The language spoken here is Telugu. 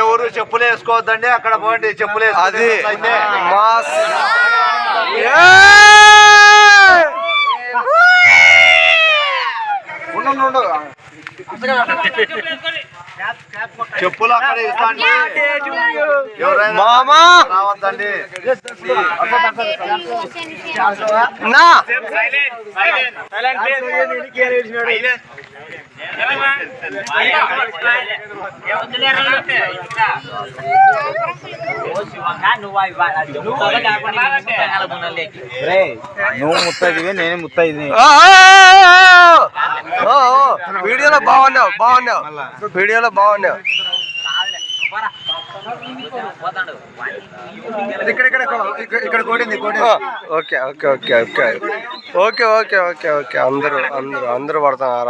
ఎవరు చెప్పులు వేసుకోవద్దండి, అక్కడ పోండి చెప్పులు అది చెప్పులు అక్కడ ఇస్తాండి, ఎవరైనా రావద్దండి. నా నువ్వు ముత్తైదువి, నేను ముత్తైదుని. వీడియోలో బాగున్నావు, వీడియోలో బాగున్నావు. ఇక్కడ కొట్టింది. Okay okay okay okay okay okay okay okay అందరూ పడుతున్నారు.